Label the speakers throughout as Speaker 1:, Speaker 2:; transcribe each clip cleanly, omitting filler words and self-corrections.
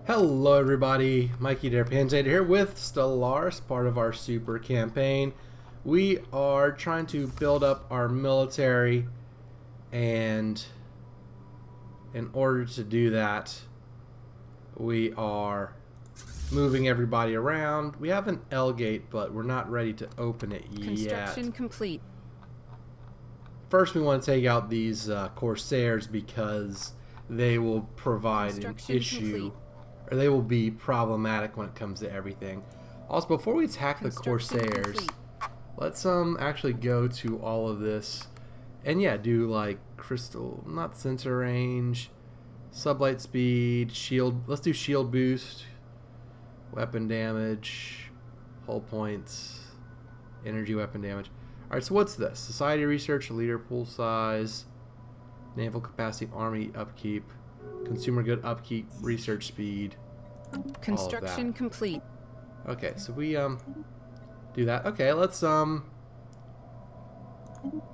Speaker 1: Hello everybody, Mikey there, Panzernator here with Stellaris, part of our super campaign. We are trying to build up our military, and in order to do that, we are moving everybody around. We have an L gate, but we're not ready to open it yet.
Speaker 2: Construction complete.
Speaker 1: First we want to take out these Corsairs because they will provide an issue.
Speaker 2: Complete.
Speaker 1: Or they will be problematic when it comes to everything. Also, before we attack the Corsairs,
Speaker 2: complete.
Speaker 1: let's actually go to all of this and yeah, do like crystal, not sensor range, sublight speed, shield. Let's do shield boost, weapon damage, hull points, energy weapon damage. All right, so what's this? Society research, leader pool size, naval capacity, army upkeep, consumer good upkeep, research speed.
Speaker 2: Construction complete.
Speaker 1: Okay, so we do that. Okay, let's buy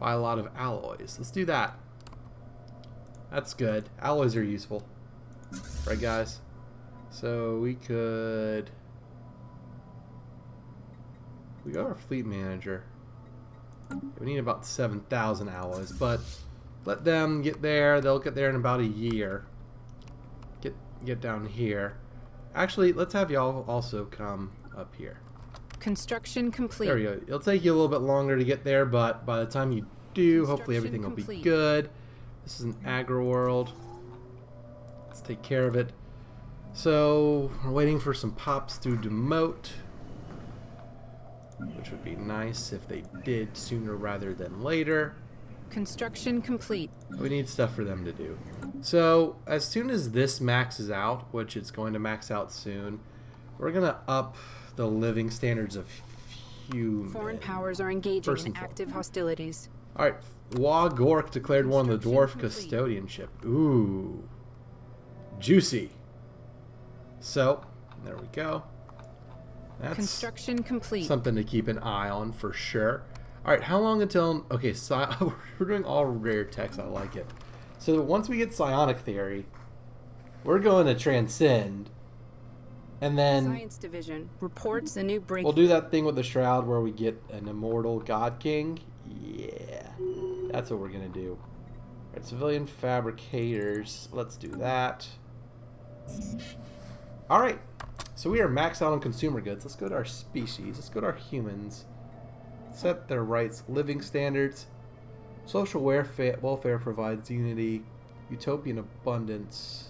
Speaker 1: a lot of alloys. Let's do that. That's good. Alloys are useful. Right, guys? So we could got our fleet manager. We need about 7,000 alloys, but let them get there. They'll get there in about a year. Get down here. Actually, let's have y'all also come up here.
Speaker 2: Construction complete.
Speaker 1: There we go. It'll take you a little bit longer to get there, but by the time you do, hopefully everything will be good. This is an agro world. Let's take care of it. So, we're waiting for some pops to demote, which would be nice if they did sooner rather than later.
Speaker 2: Construction complete.
Speaker 1: We need stuff for them to do. So, as soon as this maxes out, which it's going to max out soon, we're going to up the living standards of humans.
Speaker 2: Foreign powers are engaging in active hostilities.
Speaker 1: Alright, Gork declared war on the dwarf custodianship. Ooh. Juicy. So, there we go. That's
Speaker 2: construction complete.
Speaker 1: Something to keep an eye on for sure. Alright, how long until... Okay, we're doing all rare techs. I like it. So once we get psionic theory, we're going to transcend. And then...
Speaker 2: Science division reports a new breakthrough.
Speaker 1: We'll do that thing with the shroud where we get an immortal god king. Yeah. That's what we're going to do. Alright, civilian fabricators. Let's do that. Alright. So we are maxed out on consumer goods. Let's go to our species. Let's go to our humans. Set their rights, living standards. Social welfare provides unity. Utopian abundance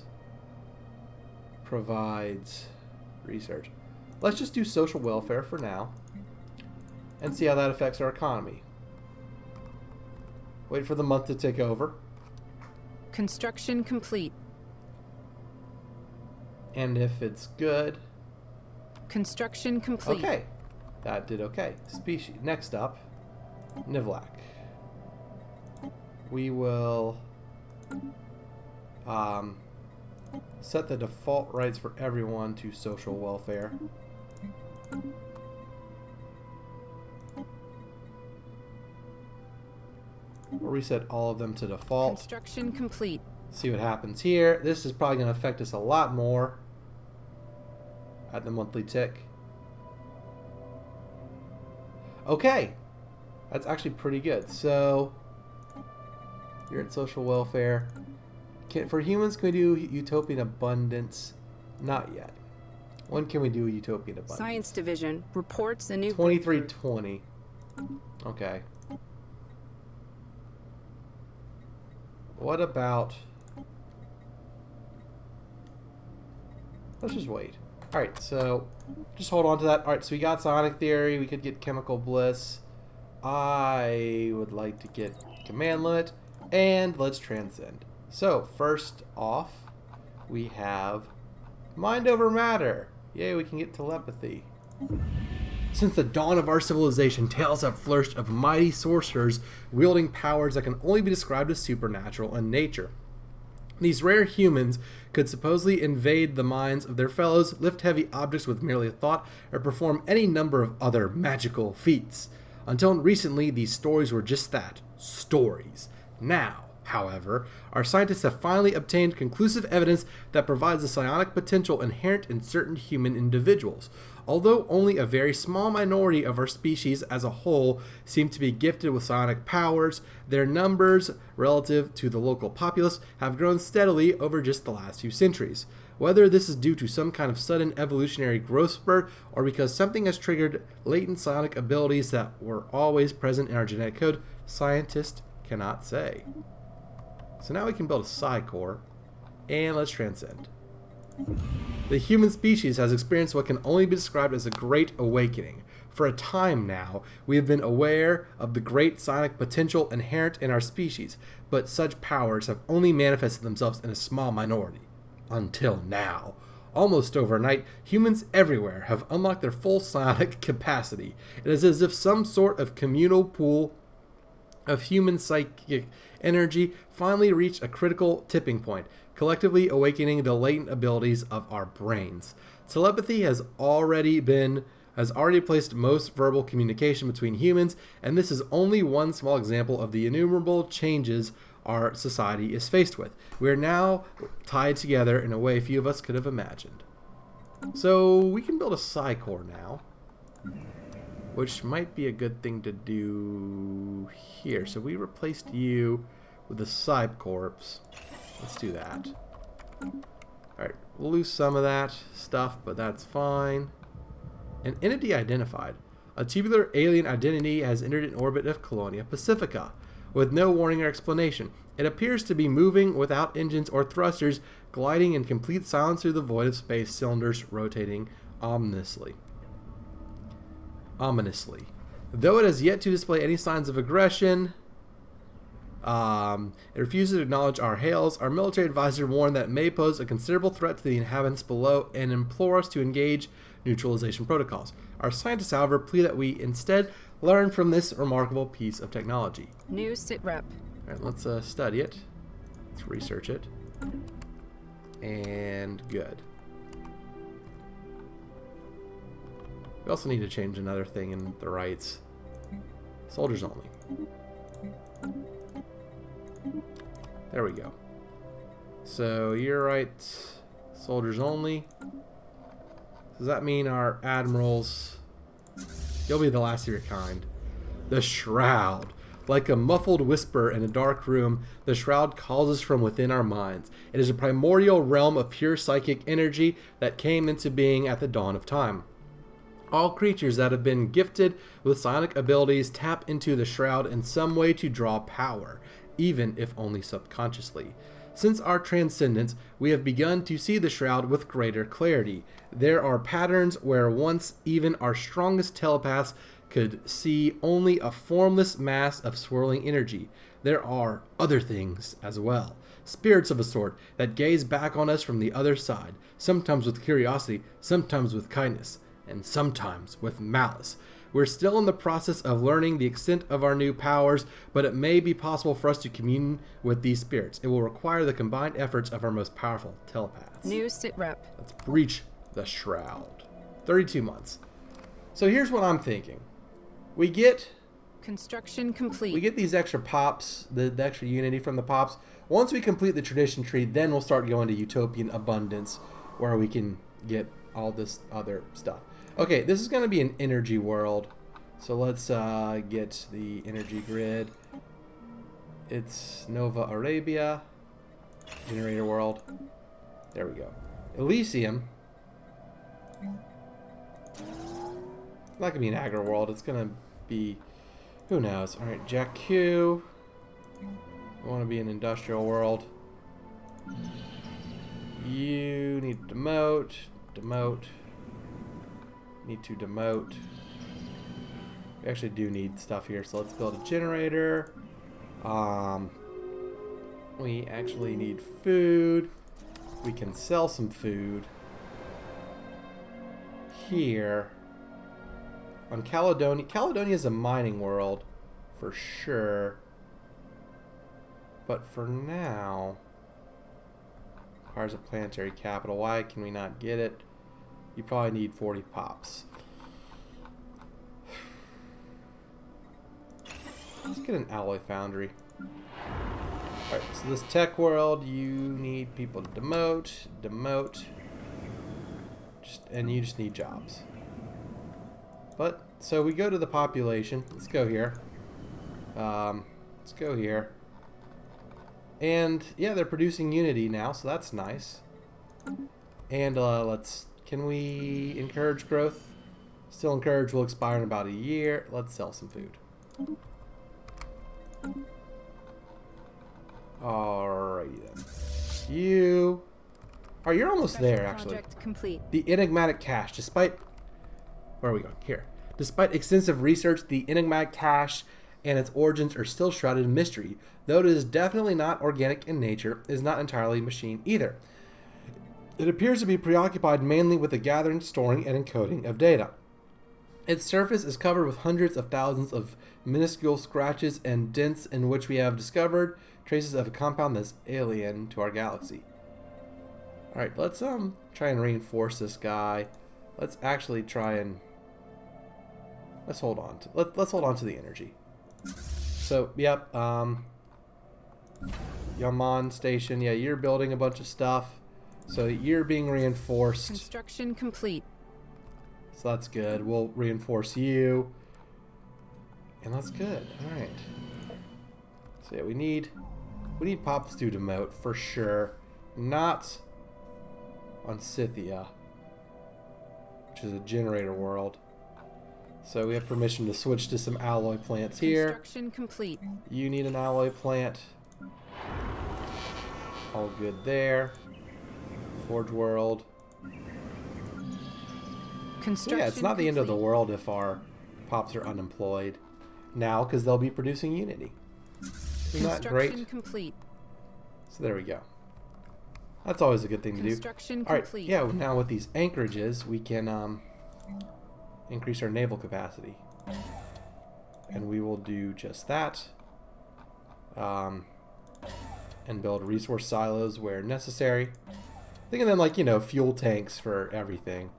Speaker 1: provides research. Let's just do social welfare for now and see how that affects our economy. Wait for the month to take over.
Speaker 2: Construction complete.
Speaker 1: And if it's good...
Speaker 2: Construction complete.
Speaker 1: Okay. That did okay. Species. Next up, Nivlak. We will set the default rights for everyone to social welfare. We'll reset all of them to default.
Speaker 2: Construction complete.
Speaker 1: See what happens here. This is probably going to affect us a lot more at the monthly tick. Okay, that's actually pretty good. So, you're at social welfare. For humans, can we do utopian abundance? Not yet. When can we do utopian abundance?
Speaker 2: Science division reports a new
Speaker 1: 2320. Okay. What about... Let's just wait. Alright, so just hold on to that. Alright, so we got psionic theory. We could get chemical bliss. I would like to get command limit. And let's transcend. So, first off, we have mind over matter. Yay, we can get telepathy. Since the dawn of our civilization, tales have flourished of mighty sorcerers wielding powers that can only be described as supernatural in nature. These rare humans could supposedly invade the minds of their fellows, lift heavy objects with merely a thought, or perform any number of other magical feats. Until recently, these stories were just that, stories. Now, However, our scientists have finally obtained conclusive evidence that provides the psionic potential inherent in certain human individuals. Although only a very small minority of our species as a whole seem to be gifted with psionic powers, their numbers relative to the local populace have grown steadily over just the last few centuries. Whether this is due to some kind of sudden evolutionary growth spurt or because something has triggered latent psionic abilities that were always present in our genetic code, scientists cannot say. So now we can build a psi core, and let's transcend. The human species has experienced what can only be described as a great awakening. For a time now, we have been aware of the great psionic potential inherent in our species, but such powers have only manifested themselves in a small minority. Until now. Almost overnight, humans everywhere have unlocked their full psionic capacity. It is as if some sort of communal pool of human psychic energy finally reached a critical tipping point, collectively awakening the latent abilities of our brains. Telepathy has already placed most verbal communication between humans, and this is only one small example of the innumerable changes our society is faced with. We are now tied together in a way few of us could have imagined. So we can build a psi core now, which might be a good thing to do here. So we replaced you with the psi corpse. Let's do that. Alright, we'll lose some of that stuff, but that's fine. An entity identified. A tubular alien identity has entered an orbit of Colonia Pacifica, with no warning or explanation. It appears to be moving without engines or thrusters, gliding in complete silence through the void of space, cylinders rotating ominously. Though it has yet to display any signs of aggression, it refuses to acknowledge our hails. Our military advisor warned that it may pose a considerable threat to the inhabitants below and implore us to engage neutralization protocols. Our scientists, however, plead that we instead learn from this remarkable piece of technology.
Speaker 2: New sitrep.
Speaker 1: All right, let's study it. Let's research it. And good. We also need to change another thing in the rights. Soldiers only. There we go. So you're right. Soldiers only. Does that mean our admirals... You'll be the last of your kind. The Shroud. Like a muffled whisper in a dark room, the Shroud calls us from within our minds. It is a primordial realm of pure psychic energy that came into being at the dawn of time. All creatures that have been gifted with psionic abilities tap into the Shroud in some way to draw power, even if only subconsciously. Since our transcendence, we have begun to see the Shroud with greater clarity. There are patterns where once even our strongest telepaths could see only a formless mass of swirling energy. There are other things as well. Spirits of a sort that gaze back on us from the other side, sometimes with curiosity, sometimes with kindness, and sometimes with malice. We're still in the process of learning the extent of our new powers, but it may be possible for us to commune with these spirits. It will require the combined efforts of our most powerful telepaths.
Speaker 2: New sitrep.
Speaker 1: Let's breach the Shroud. 32 months. So here's what I'm thinking. We get
Speaker 2: Construction complete.
Speaker 1: We get these extra pops, the extra unity from the pops. Once we complete the tradition tree, then we'll start going to Utopian Abundance, where we can get all this other stuff. Okay, this is going to be an energy world. So let's get the energy grid. It's Nova Arabia. Generator world. There we go. Elysium. It's not going to be an agro world. It's going to be... Who knows? Alright, Jack Q. I want to be an industrial world. You need to demote. Demote. Need to demote. We actually do need stuff here, so let's build a generator. We actually need food. We can sell some food here. On Caledonia. Caledonia is a mining world for sure. But for now, requires a planetary capital. Why can we not get it? You probably need 40 pops. Let's get an alloy foundry. Alright, so this tech world, you need people to demote. And you just need jobs. But, so we go to the population. Let's go here. Let's go here. And, yeah, they're producing Unity now, so that's nice. And, can we encourage growth? Still encourage will expire in about a year. Let's sell some food. Alrighty then. You... Oh, you're almost there, actually.
Speaker 2: Project complete.
Speaker 1: The enigmatic cache, despite... Where are we going? Here. Despite extensive research, the enigmatic cache and its origins are still shrouded in mystery. Though it is definitely not organic in nature, it is not entirely machine either. It appears to be preoccupied mainly with the gathering, storing, and encoding of data. Its surface is covered with hundreds of thousands of minuscule scratches and dents in which we have discovered traces of a compound that's alien to our galaxy. Alright, let's try and reinforce this guy. Let's actually try and let's hold on to the energy. So, yep, Yaman Station, yeah, you're building a bunch of stuff. So you're being reinforced.
Speaker 2: Construction complete.
Speaker 1: So that's good. We'll reinforce you. And that's good. Alright. So yeah, we need Pops to demote for sure. Not on Scythia, which is a generator world. So we have permission to switch to some alloy plants here.
Speaker 2: Construction complete.
Speaker 1: You need an alloy plant. All good there. Forge world.
Speaker 2: Construction
Speaker 1: Yeah, it's not the end of the
Speaker 2: complete.
Speaker 1: world if our Pops are unemployed now, because they'll be producing Unity. Isn't that great?
Speaker 2: Construction complete.
Speaker 1: So there we go. That's always a good thing to do.
Speaker 2: Construction
Speaker 1: All right,
Speaker 2: complete.
Speaker 1: yeah, now with these anchorages, we can increase our naval capacity. And we will do just that. And build resource silos where necessary. Thinking then, like, you know, fuel tanks for everything.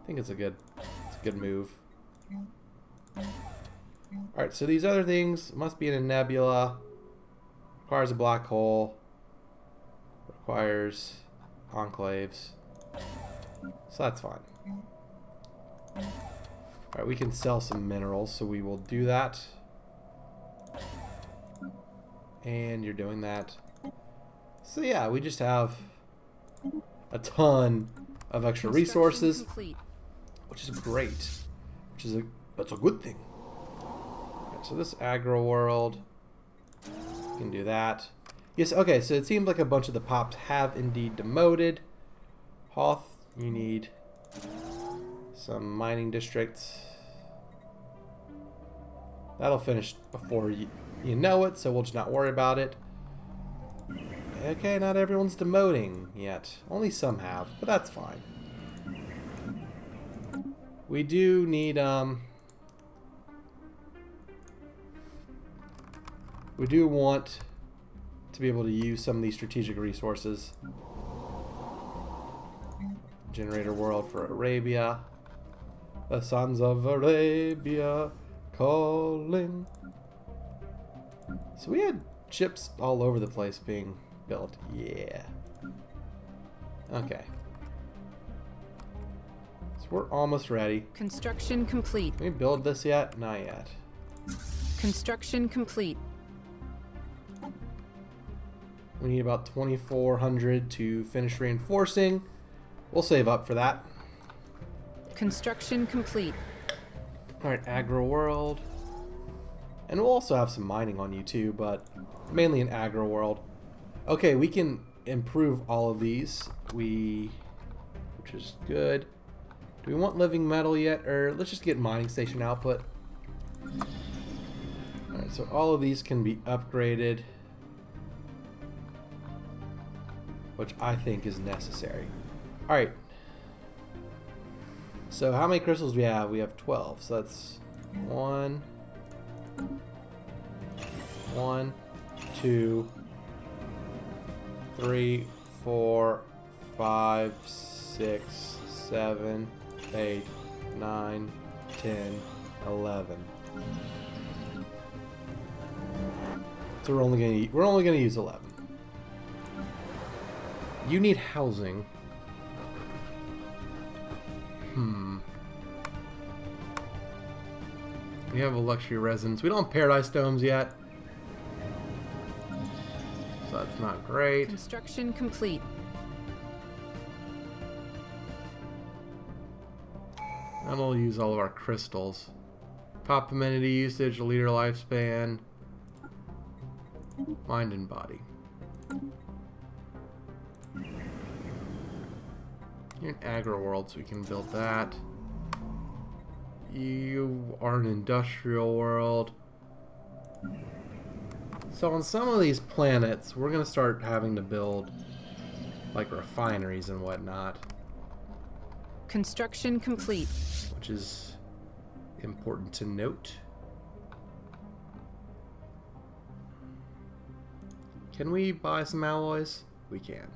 Speaker 1: I think it's a good move. Alright, so these other things must be in a nebula. Requires a black hole. Requires enclaves. So that's fine. Alright, we can sell some minerals, so we will do that. And you're doing that. So yeah, we just have a ton of extra resources,
Speaker 2: Complete.
Speaker 1: which is great. That's a good thing. Okay, so this aggro world, we can do that. Yes, okay, so it seems like a bunch of the Pops have indeed demoted. Hoth, you need some mining districts. That'll finish before you know it, so we'll just not worry about it. Okay, not everyone's demoting yet. Only some have, but that's fine. We do need, we do want to be able to use some of these strategic resources. Generator world for Arabia. The sons of Arabia calling. So we had ships all over the place being built. Yeah. Okay. So we're almost ready.
Speaker 2: Construction complete.
Speaker 1: Can we build this yet? Not yet.
Speaker 2: Construction complete.
Speaker 1: We need about 2,400 to finish reinforcing. We'll save up for that.
Speaker 2: Construction complete.
Speaker 1: Alright, Agro World. And we'll also have some mining on you too, but mainly in Agro World. Okay, we can improve all of these. Which is good. Do we want living metal yet? Or let's just get mining station output. Alright, so all of these can be upgraded, which I think is necessary. Alright. So how many crystals do we have? We have 12. So that's 1, 2, 3, 4, 5, 6, 7, 8, 9, 10, 11. So we're only gonna use 11. You need housing. We have a luxury residence. We don't have paradise domes yet. So that's not great.
Speaker 2: Construction complete.
Speaker 1: And we'll use all of our crystals. Pop amenity usage, leader lifespan, mind and body. You're an agro world, so we can build that. You are an industrial world. So on some of these planets, we're going to start having to build like refineries and whatnot.
Speaker 2: Construction complete.
Speaker 1: Which is important to note. Can we buy some alloys? We can.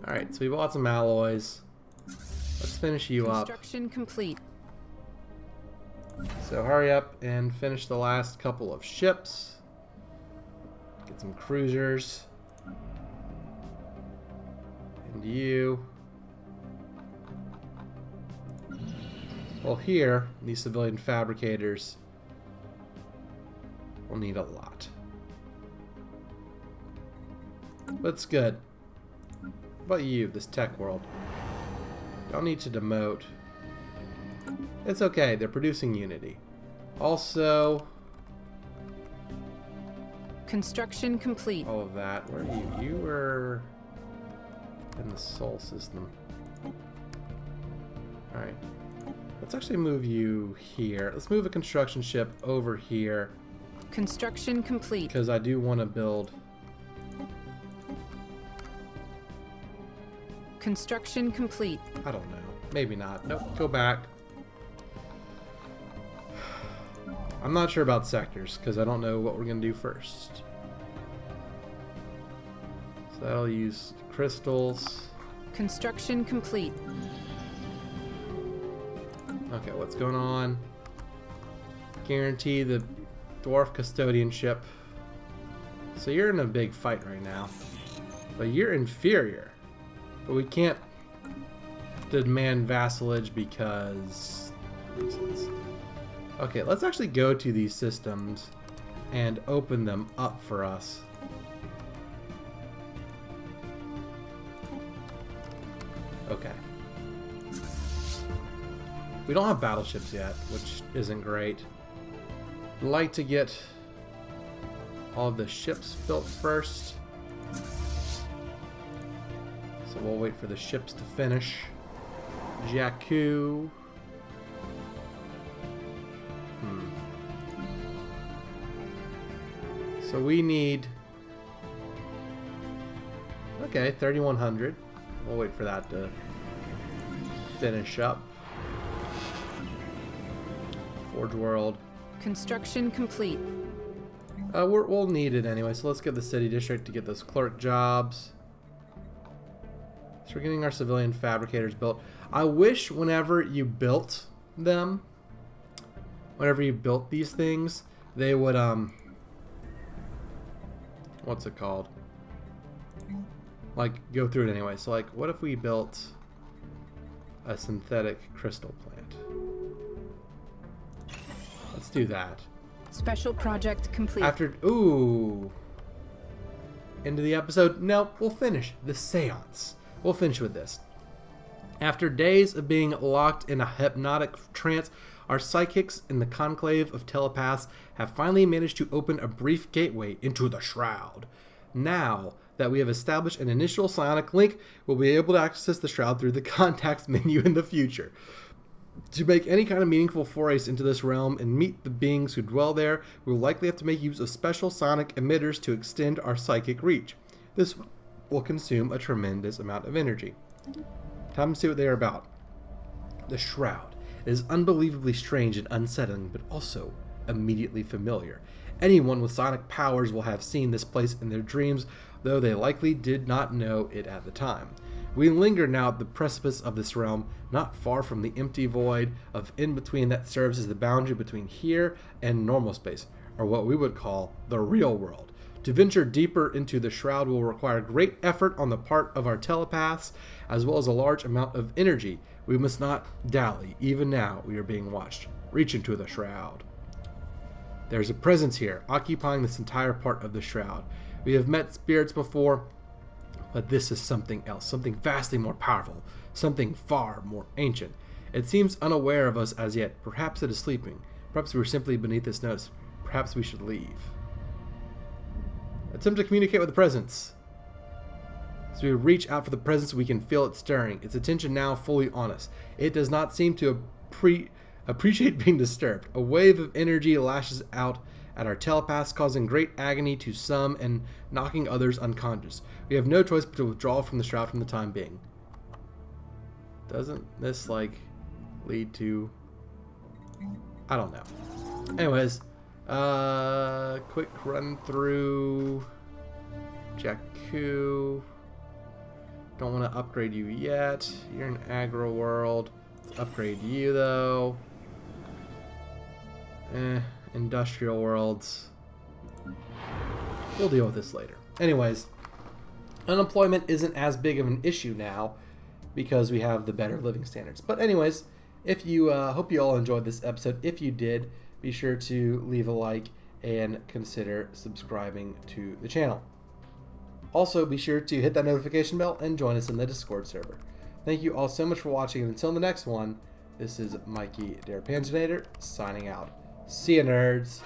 Speaker 1: Alright, so we bought some alloys. Let's finish you up.
Speaker 2: Construction complete.
Speaker 1: So hurry up and finish the last couple of ships. Get some cruisers. And you. Well, here, these civilian fabricators will need a lot. But it's good. What about you, this tech world? Y'all need to demote. It's okay, they're producing Unity. Also,
Speaker 2: construction complete.
Speaker 1: all of that. Where are you? You were in the Sol system. Alright. Let's actually move you here. Let's move a construction ship over here.
Speaker 2: Construction complete.
Speaker 1: Because I do want to build.
Speaker 2: Construction complete.
Speaker 1: I don't know. Maybe not. Nope. Go back. I'm not sure about sectors because I don't know what we're going to do first. So that'll use crystals.
Speaker 2: Construction complete.
Speaker 1: Okay, what's going on? Guarantee the dwarf custodian ship. So you're in a big fight right now. But you're inferior. But we can't demand vassalage because reasons. Okay, let's actually go to these systems and open them up for us. Okay. We don't have battleships yet, which isn't great. I'd like to get all of the ships built first. So we'll wait for the ships to finish. Jakku. So we need... Okay, 3,100. We'll wait for that to finish up. Forge World.
Speaker 2: Construction complete.
Speaker 1: We'll need it anyway, so let's get the city district to get those clerk jobs. So we're getting our civilian fabricators built. I wish whenever you built them, whenever you built these things, they would, what's it called? Like, go through it anyway. So, like, what if we built a synthetic crystal plant? Let's do that.
Speaker 2: Special project complete.
Speaker 1: After, ooh. End of the episode? Nope, we'll finish the seance. We'll finish with this. After days of being locked in a hypnotic trance, our psychics in the conclave of telepaths have finally managed to open a brief gateway into the Shroud. Now that we have established an initial psionic link, we'll be able to access the Shroud through the contacts menu in the future. To make any kind of meaningful forays into this realm and meet the beings who dwell there, we will likely have to make use of special sonic emitters to extend our psychic reach. This will consume a tremendous amount of energy. Time to see what they are about. The Shroud is unbelievably strange and unsettling, but also immediately familiar. Anyone with sonic powers will have seen this place in their dreams, though they likely did not know it at the time. We linger now at the precipice of this realm, not far from the empty void of in-between that serves as the boundary between here and normal space, or what we would call the real world. To venture deeper into the shroud will require great effort on the part of our telepaths, as well as a large amount of energy. We must not dally. Even now, we are being watched. Reach into the shroud. There's a presence here, occupying this entire part of the shroud. We have met spirits before, but this is something else, something vastly more powerful, something far more ancient. It seems unaware of us as yet. Perhaps it is sleeping. Perhaps we are simply beneath its nose. Perhaps we should leave. Attempt to communicate with the presence. As we reach out for the presence, we can feel it stirring, its attention now fully on us. It does not seem to appreciate being disturbed. A wave of energy lashes out at our telepaths, causing great agony to some and knocking others unconscious. We have no choice but to withdraw from the shroud for the time being. Doesn't this, like, lead to... I don't know. Anyways, quick run through Jakku. Don't want to upgrade you yet. You're in Agro World. Let's upgrade you though. Industrial Worlds. We'll deal with this later. Anyways, unemployment isn't as big of an issue now because we have the better living standards. But anyways, if you hope you all enjoyed this episode. If you did, be sure to leave a like and consider subscribing to the channel. Also, be sure to hit that notification bell and join us in the Discord server. Thank you all so much for watching, and until the next one, this is Mikey, der Panzernator, signing out. See ya, nerds.